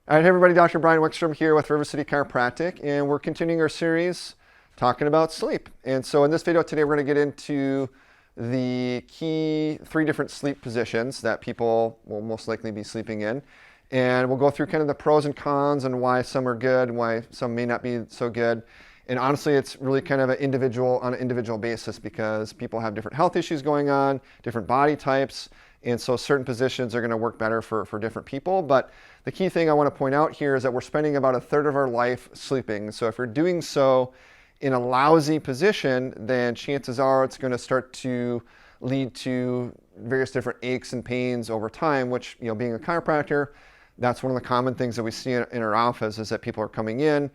All right, hey everybody, Dr. Brian Wickstrom here with River City Chiropractic, and we're continuing our series talking about sleep. And so in this video today, we're going to get into the key 3 different sleep positions that people will most likely be sleeping in. And we'll go through kind of the pros and cons and why some are good and why some may not be so good. And honestly, it's really kind of on an individual basis because people have different health issues going on, different body types. And so certain positions are going to work better for different people. But the key thing I want to point out here is that we're spending about a third of our life sleeping. So if you're doing so in a lousy position, then chances are it's going to start to lead to various different aches and pains over time, which, being a chiropractor, that's one of the common things that we see in our office is that people are coming in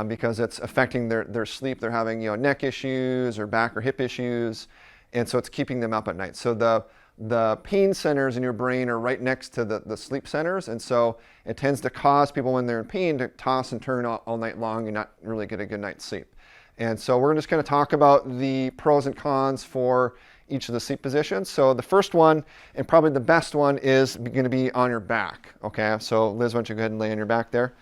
because it's affecting their sleep. They're having, neck issues or back or hip issues. And so it's keeping them up at night. So the pain centers in your brain are right next to the sleep centers. And so it tends to cause people when they're in pain to toss and turn all night long and not really get a good night's sleep. And so we're just going to talk about the pros and cons for each of the sleep positions. So the first one, and probably the best one, is going to be on your back. Okay, so Liz, why don't you go ahead and lay on your back there.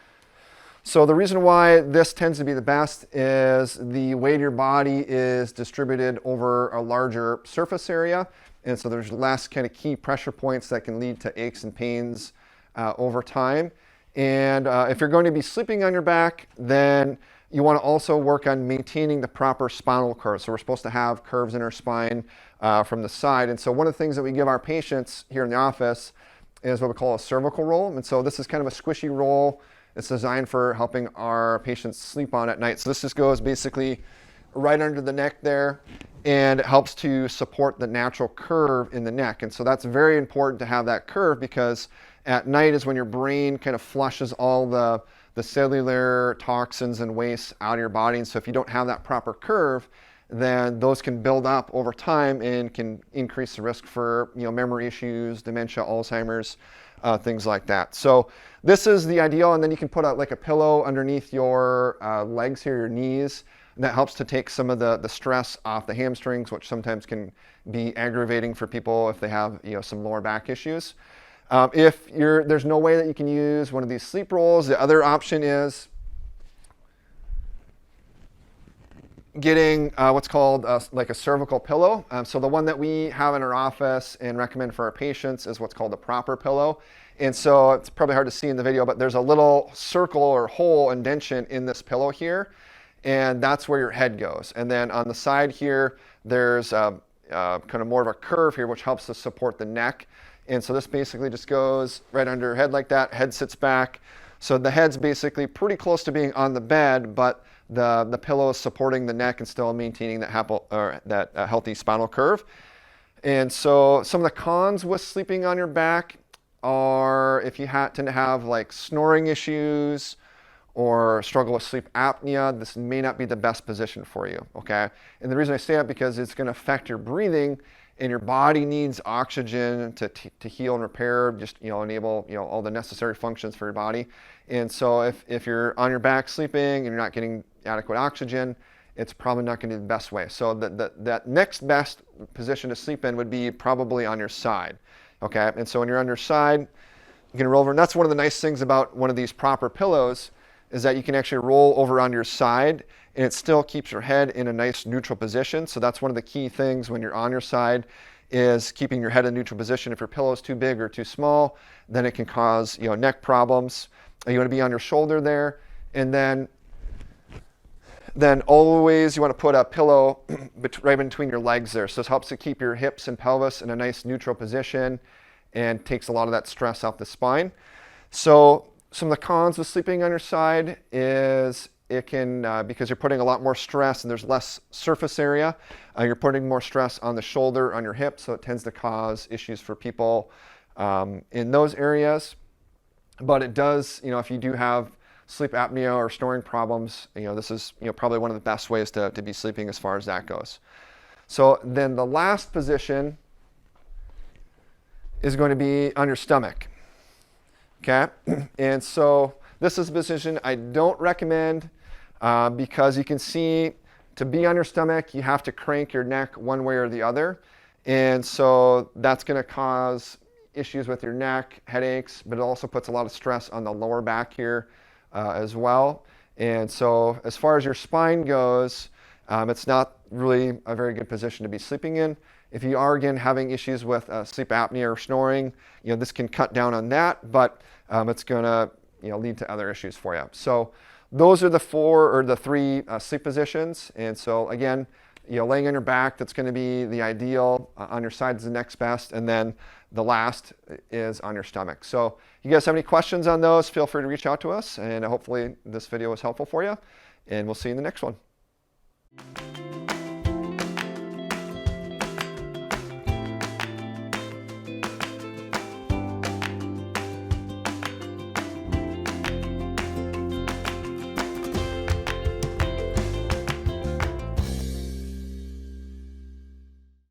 So the reason why this tends to be the best is the weight of your body is distributed over a larger surface area. And so there's less kind of key pressure points that can lead to aches and pains over time. And if you're going to be sleeping on your back, then you want to also work on maintaining the proper spinal curve. So we're supposed to have curves in our spine from the side. And so one of the things that we give our patients here in the office is what we call a cervical roll. And so this is kind of a squishy roll. It's designed for helping our patients sleep on at night. So this just goes basically right under the neck there, and it helps to support the natural curve in the neck. And so that's very important to have that curve because at night is when your brain kind of flushes all the cellular toxins and waste out of your body. And so if you don't have that proper curve, then those can build up over time and can increase the risk for memory issues, dementia, Alzheimer's, things like that. So this is the ideal. And then you can put like a pillow underneath your legs here, your knees. And that helps to take some of the stress off the hamstrings, which sometimes can be aggravating for people if they have some lower back issues. If there's no way that you can use one of these sleep rolls, the other option is getting what's called like a cervical pillow. So the one that we have in our office and recommend for our patients is what's called a proper pillow. And so it's probably hard to see in the video, but there's a little circle or hole indentation in this pillow here. And that's where your head goes. And then on the side here, there's kind of more of a curve here, which helps to support the neck. And so this basically just goes right under your head like that. Head sits back. So the head's basically pretty close to being on the bed, but the pillow is supporting the neck and still maintaining that healthy spinal curve. And so some of the cons with sleeping on your back are if you tend to have like snoring issues or struggle with sleep apnea, this may not be the best position for you, okay? And the reason I say that because it's gonna affect your breathing, and your body needs oxygen to heal and repair, just enable all the necessary functions for your body. And so if you're on your back sleeping and you're not getting adequate oxygen, it's probably not gonna be the best way. So that next best position to sleep in would be probably on your side, okay? And so when you're on your side, you can roll over, and that's one of the nice things about one of these proper pillows is that you can actually roll over on your side and it still keeps your head in a nice neutral position. So that's one of the key things when you're on your side is keeping your head in neutral position. If your pillow is too big or too small, then it can cause neck problems. You want to be on your shoulder there, and then always you want to put a pillow right between your legs there. So this helps to keep your hips and pelvis in a nice neutral position and takes a lot of that stress off the spine. So some of the cons with sleeping on your side is it can, because you're putting a lot more stress and there's less surface area, you're putting more stress on the shoulder, on your hip, so it tends to cause issues for people in those areas. But it does, if you do have sleep apnea or snoring problems, this is probably one of the best ways to be sleeping as far as that goes. So then the last position is going to be on your stomach. Okay, and so this is a position I don't recommend because you can see to be on your stomach, you have to crank your neck one way or the other. And so that's going to cause issues with your neck, headaches, but it also puts a lot of stress on the lower back here as well. And so as far as your spine goes, it's not really a very good position to be sleeping in. If you are, again, having issues with sleep apnea or snoring, this can cut down on that, but it's going to lead to other issues for you. So those are the three sleep positions. And so again, laying on your back, that's going to be the ideal. On your side is the next best. And then the last is on your stomach. So if you guys have any questions on those, feel free to reach out to us. And hopefully this video was helpful for you. And we'll see you in the next one.